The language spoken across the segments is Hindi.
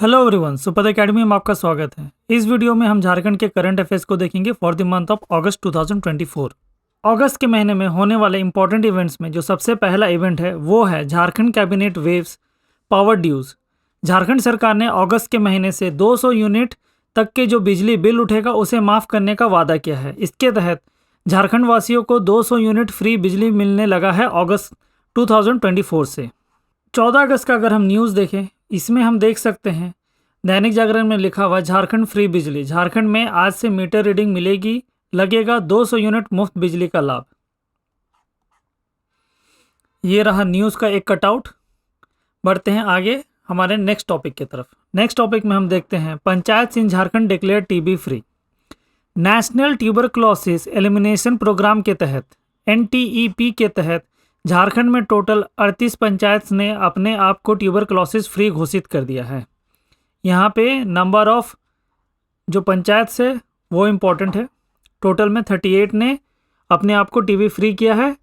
हेलो एवरीवन, सुपद एकेडमी में आपका स्वागत है। इस वीडियो में हम झारखंड के करंट अफेयर्स को देखेंगे फॉर द मंथ ऑफ अगस्त 2024। अगस्त के महीने में होने वाले इंपॉर्टेंट इवेंट्स में जो सबसे पहला इवेंट है वो है Jharkhand cabinet waives power dues. Jharkhand सरकार ने अगस्त के महीने से 200 यूनिट तक के जो बिजली बिल उठेगा उसे माफ़ करने का वादा किया है। इसके तहत झारखंड वासियों को 200 यूनिट फ्री बिजली मिलने लगा है अगस्त 2024 से। 14 अगस्त का अगर हम न्यूज़ देखें, इसमें हम देख सकते हैं दैनिक जागरण में लिखा हुआ झारखंड फ्री बिजली। झारखंड में आज से मीटर रीडिंग मिलेगी, लगेगा 200 यूनिट मुफ्त बिजली का लाभ। ये रहा न्यूज़ का एक कटआउट। बढ़ते हैं आगे हमारे नेक्स्ट टॉपिक की तरफ। नेक्स्ट टॉपिक में हम देखते हैं panchayat in Jharkhand declare TB free. National tuberculosis elimination programme के तहत NTEP के तहत झारखंड में टोटल 38 पंचायत ने अपने आप को ट्यूबरक्लोसिस फ्री घोषित कर दिया है। यहाँ पे नंबर ऑफ जो पंचायत से वो इम्पोर्टेंट है। टोटल में 38 ने अपने आप को टीबी फ्री किया है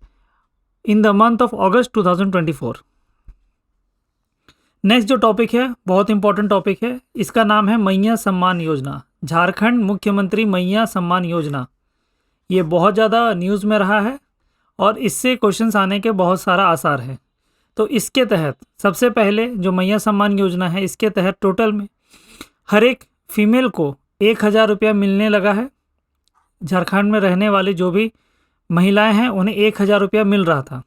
in the month of August 2024। Next जो टॉपिक है बहुत इंपॉर्टेंट टॉपिक है, इसका नाम है मैया सम्मान योजना। झारखंड मुख्यमंत्री मैया सम्मान योजना, ये बहुत ज़्यादा न्यूज़ में रहा है और इससे क्वेश्चंस आने के बहुत सारा आसार है। तो इसके तहत सबसे पहले जो मैया सम्मान योजना है, इसके तहत टोटल में हर एक फीमेल को 1000 रुपया मिलने लगा है। झारखंड में रहने वाले जो भी महिलाएं हैं उन्हें 1000 रुपया मिल रहा था।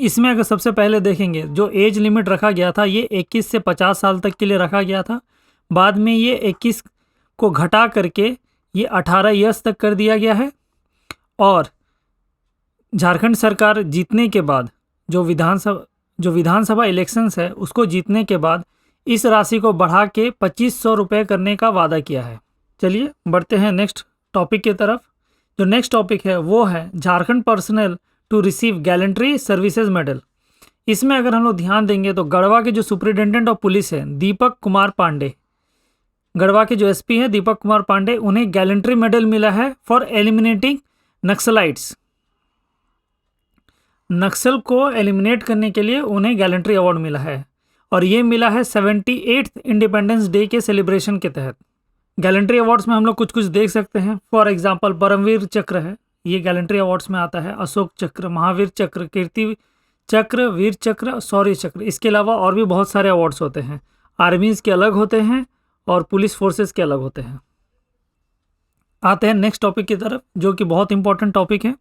इसमें अगर सबसे पहले देखेंगे जो एज लिमिट रखा गया था ये 21 से 50 साल तक के लिए रखा गया था। बाद में ये 21 को घटा करके ये 18 ईयर्स तक कर दिया गया है। और झारखंड सरकार जीतने के बाद जो विधानसभा इलेक्शंस है उसको जीतने के बाद इस राशि को बढ़ा के 2500 रुपये करने का वादा किया है। चलिए बढ़ते हैं नेक्स्ट टॉपिक की तरफ। जो नेक्स्ट टॉपिक है वो है Jharkhand personnel to receive gallantry services medal. इसमें अगर हम लोग ध्यान देंगे तो गढ़वा के जो सुपरिटेंडेंट ऑफ पुलिस है दीपक कुमार पांडे, गढ़वा के जो SP हैं दीपक कुमार पांडे, उन्हें गैलेंट्री मेडल मिला है फॉर एलिमिनेटिंग नक्सलाइट्स। नक्सल को एलिमिनेट करने के लिए उन्हें गैलेंट्री अवार्ड मिला है और ये मिला है 78th इंडिपेंडेंस डे के सेलिब्रेशन के तहत। गैलेंट्री अवार्ड्स में हम लोग कुछ कुछ देख सकते हैं। फॉर एग्जांपल परमवीर चक्र है, ये गैलेंट्री अवार्ड्स में आता है। अशोक चक्र, महावीर चक्र, कीर्ति चक्र, वीर चक्र, शौर्य चक्र। इसके अलावा और भी बहुत सारे अवार्ड्स होते हैं। आर्मीज़ के अलग होते हैं और पुलिस फोर्सेस के अलग होते हैं। आते हैं नेक्स्ट टॉपिक की तरफ जो कि बहुत इंपॉर्टेंट टॉपिक है।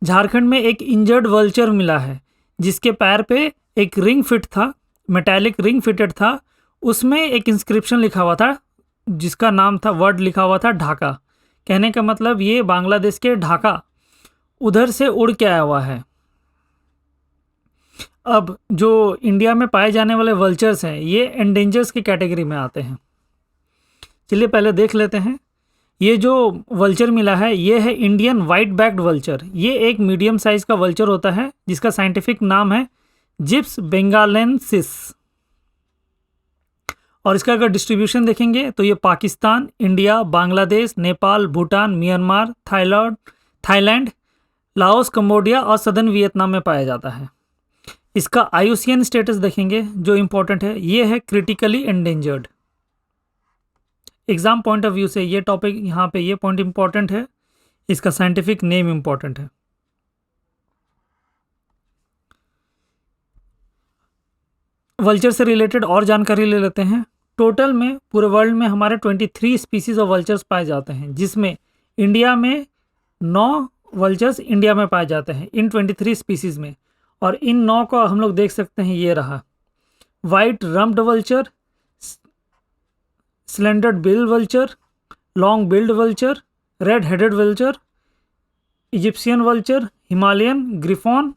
झारखंड में एक इंजर्ड वल्चर मिला है जिसके पैर पे एक रिंग फिट था, मेटालिक रिंग फिटेड था। उसमें एक इंस्क्रिप्शन लिखा हुआ था जिसका नाम था, वर्ड लिखा हुआ था ढाका। कहने का मतलब ये बांग्लादेश के ढाका उधर से उड़ के आया हुआ है। अब जो इंडिया में पाए जाने वाले वल्चर्स हैं ये एंडेंजर्स की कैटेगरी में आते हैं। चलिए पहले देख लेते हैं। ये जो वल्चर मिला है ये है इंडियन वाइट बैक्ड वल्चर। ये एक मीडियम साइज का वल्चर होता है जिसका साइंटिफिक नाम है जिप्स बेंगालेंसिस। और इसका अगर डिस्ट्रीब्यूशन देखेंगे तो ये Pakistan, India, Bangladesh, Nepal, Bhutan, Myanmar, Thailand, Laos, Cambodia और सदर्न वियतनाम में पाया जाता है। इसका IUCN स्टेटस देखेंगे जो इम्पोर्टेंट है, ये है critically endangered. Exam point of view से ये टॉपिक यहाँ पे ये पॉइंट इंपॉर्टेंट है, इसका साइंटिफिक नेम इंपॉर्टेंट है। वल्चर से रिलेटेड और जानकारी ले लेते हैं। टोटल में पूरे वर्ल्ड में हमारे 23 स्पीसीज ऑफ वल्चर्स पाए जाते हैं जिसमें इंडिया में 9 वल्चर्स इंडिया में पाए जाते हैं इन 23 स्पीसीज में। और इन 9 को हम लोग देख सकते हैं, ये रहा white rumped vulture, slendered bill vulture, long billed vulture, red headed vulture, Egyptian vulture, Himalayan griffon,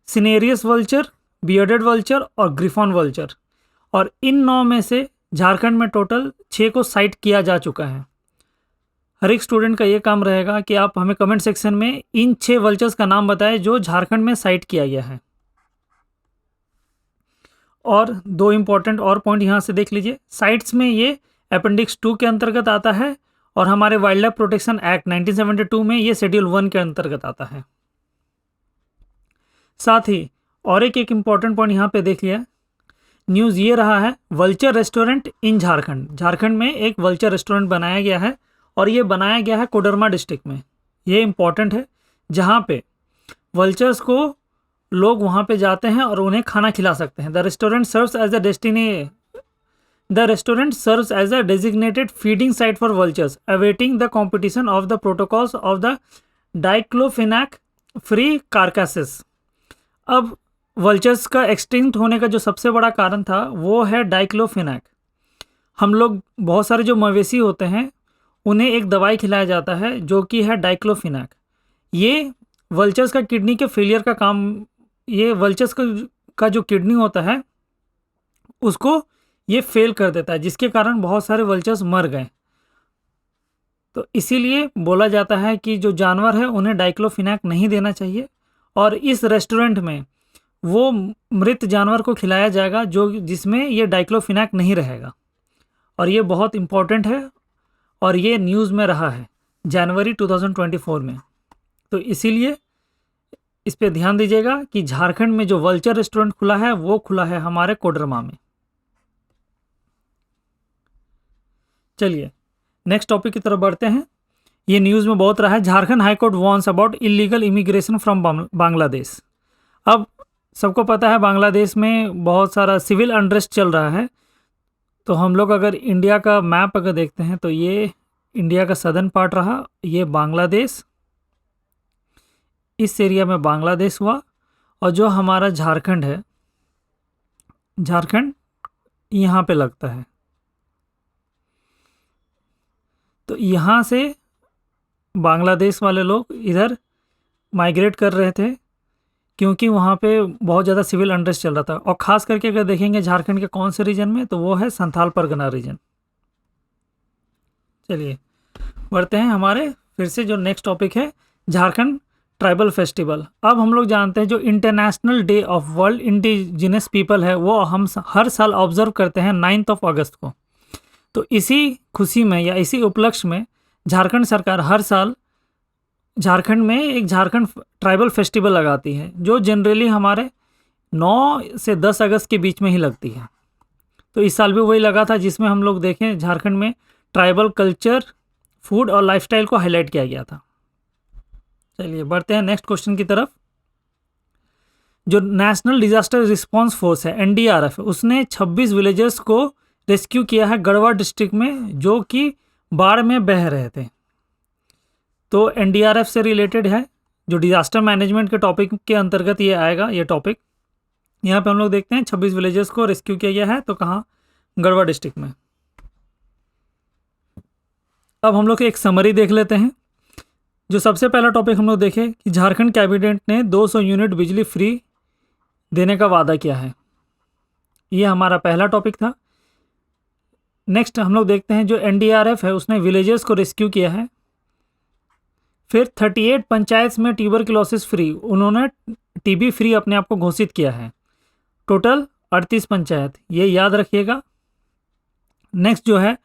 cinereous vulture, bearded vulture और ग्रिफॉन वल्चर। और इन 9 में से झारखंड में टोटल 6 को साइट किया जा चुका है। हर एक स्टूडेंट का ये काम रहेगा कि आप हमें कमेंट सेक्शन में इन 6 वल्चर्स का नाम बताएं जो झारखंड में साइट किया गया है। और 2 इंपॉर्टेंट और पॉइंट यहाँ से देख लीजिए। साइट्स में ये अपेंडिक्स 2 के अंतर्गत आता है और हमारे वाइल्ड लाइफ प्रोटेक्शन एक्ट 1972 में ये शेड्यूल 1 के अंतर्गत आता है। साथ ही और एक इम्पॉर्टेंट पॉइंट यहाँ पे देख लिया, न्यूज़ ये रहा है, vulture restaurant in Jharkhand. Jharkhand में एक वल्चर रेस्टोरेंट बनाया गया है और ये बनाया गया है कोडरमा डिस्ट्रिक्ट में। ये इम्पॉर्टेंट है, जहाँ पे वल्चर्स को लोग वहाँ पे जाते हैं और उन्हें खाना खिला सकते हैं। The restaurant serves as a designated feeding site for vultures, awaiting the competition of the protocols of the diclofenac free carcasses। अब वल्चर्स का एक्सटिंक्ट होने का जो सबसे बड़ा कारण था वो है डाइक्लोफेनाक। हम लोग बहुत सारे जो मवेशी होते हैं उन्हें एक दवाई खिलाया जाता है जो कि है डाइक्लोफेनाक। ये वल्चर्स का किडनी के फेलियर का काम, ये वल्चर्स का जो किडनी होता है उसको ये फेल कर देता है, जिसके कारण बहुत सारे वल्चर्स मर गए। तो इसीलिए बोला जाता है कि जो जानवर है उन्हें डाइक्लोफेनाक नहीं देना चाहिए, और इस रेस्टोरेंट में वो मृत जानवर को खिलाया जाएगा जो जिसमें ये डाइक्लोफेनाक नहीं रहेगा। और ये बहुत इम्पोर्टेंट है और ये न्यूज़ में रहा है जनवरी 2024 में। तो इसीलिए इस पे ध्यान दीजिएगा कि झारखंड में जो वल्चर रेस्टोरेंट खुला है वो खुला है हमारे कोडरमा में। चलिए नेक्स्ट टॉपिक की तरफ बढ़ते हैं। ये न्यूज़ में बहुत रहा है, Jharkhand high court warns about illegal immigration from Bangladesh. अब सबको पता है बांग्लादेश में बहुत सारा सिविल अनरेस्ट चल रहा है। तो हम लोग अगर इंडिया का मैप अगर देखते हैं तो ये इंडिया का सदर्न पार्ट रहा, ये बांग्लादेश, इस एरिया में बांग्लादेश हुआ, और जो हमारा झारखंड है, झारखंड यहाँ पे लगता है। तो यहाँ से बांग्लादेश वाले लोग इधर माइग्रेट कर रहे थे क्योंकि वहाँ पे बहुत ज़्यादा सिविल अनरेस्ट चल रहा था। और ख़ास करके अगर देखेंगे झारखंड के कौन से रीजन में, तो वो है संथाल परगना रीजन। चलिए बढ़ते हैं हमारे फिर से जो नेक्स्ट टॉपिक है, झारखंड ट्राइबल फेस्टिवल। अब हम लोग जानते हैं जो international day of world indigenous people है वो हम हर साल ऑब्जर्व करते हैं 9 अगस्त को। तो इसी खुशी में या इसी उपलक्ष्य में झारखंड सरकार हर साल झारखंड में एक झारखंड ट्राइबल फेस्टिवल लगाती है, जो जनरली हमारे 9 से 10 अगस्त के बीच में ही लगती है। तो इस साल भी वही लगा था, जिसमें हम लोग देखें झारखंड में ट्राइबल कल्चर, फूड और लाइफस्टाइल को हाईलाइट किया गया था। चलिए बढ़ते हैं नेक्स्ट क्वेश्चन की तरफ। जो नेशनल डिजास्टर रिस्पांस फोर्स है NDRF, उसने 26 विलेजर्स को रेस्क्यू किया है गढ़वा डिस्ट्रिक्ट में, जो कि बाढ़ में बह रहे थे। तो NDRF से रिलेटेड है, जो डिजास्टर मैनेजमेंट के टॉपिक के अंतर्गत ये आएगा। ये टॉपिक यहाँ पे हम लोग देखते हैं 26 विलेजर्स को रेस्क्यू किया गया है, तो कहाँ, गढ़वा डिस्ट्रिक्ट में। अब हम लोग एक समरी देख लेते हैं। जो सबसे पहला टॉपिक हम लोग देखें कि झारखंड कैबिनेट ने 200 यूनिट बिजली फ्री देने का वादा किया है। ये हमारा पहला टॉपिक था। नेक्स्ट हम लोग देखते हैं जो NDRF है उसने विलेजर्स को रेस्क्यू किया है। फिर 38 पंचायत में ट्यूबरक्लोसिस फ्री, उन्होंने TB फ्री अपने आप को घोषित किया है। टोटल 38 पंचायत, ये याद रखिएगा। नेक्स्ट जो है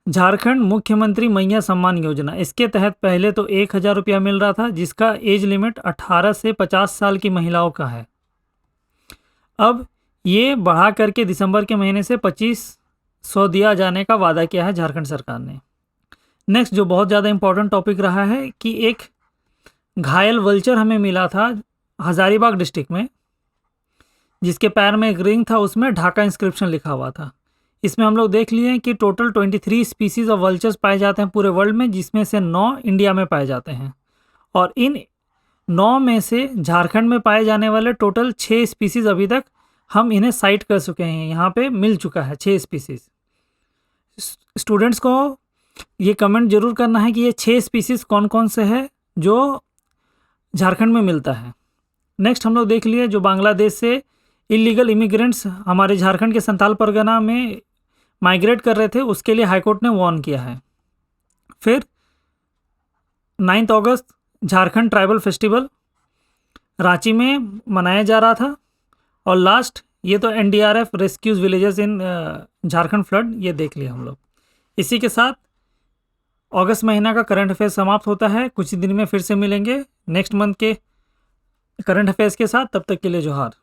झारखंड मुख्यमंत्री मैया सम्मान योजना, इसके तहत पहले तो 1000 रुपया मिल रहा था, जिसका एज लिमिट 18 से 50 साल की महिलाओं का है। अब ये बढ़ा करके दिसंबर के महीने से 2500 दिया जाने का वादा किया है झारखंड सरकार ने। नेक्स्ट जो बहुत ज़्यादा इंपॉर्टेंट टॉपिक रहा है कि एक घायल वल्चर हमें मिला था हजारीबाग डिस्ट्रिक्ट में, जिसके पैर में एक रिंग था, उसमें ढाका इंस्क्रिप्शन लिखा हुआ था। इसमें हम लोग देख लिए कि टोटल 23 स्पीसीज ऑफ वल्चर्स पाए जाते हैं पूरे वर्ल्ड में, जिसमें से 9 इंडिया में पाए जाते हैं। और इन 9 में से झारखंड में पाए जाने वाले टोटल 6 स्पीसीज अभी तक हम इन्हें साइट कर चुके हैं, यहाँ पे मिल चुका है 6 स्पीसीज। स्टूडेंट्स को ये कमेंट जरूर करना है कि ये 6 स्पीसीज कौन कौन से हैं जो झारखंड में मिलता है। नेक्स्ट हम लोग देख लिए जो बांग्लादेश से इलीगल इमिग्रेंट्स हमारे झारखंड के संथाल परगना में माइग्रेट कर रहे थे, उसके लिए हाईकोर्ट ने वार्न किया है। फिर 9 अगस्त झारखंड ट्राइबल फेस्टिवल रांची में मनाया जा रहा था। और लास्ट ये तो NDRF rescues villages in Jharkhand flood, ये देख लिया हम लोग। इसी के साथ अगस्त महीना का करंट अफेयर्स समाप्त होता है। कुछ ही दिन में फिर से मिलेंगे नेक्स्ट मंथ के करंट अफेयर्स के साथ। तब तक के लिए जोहार।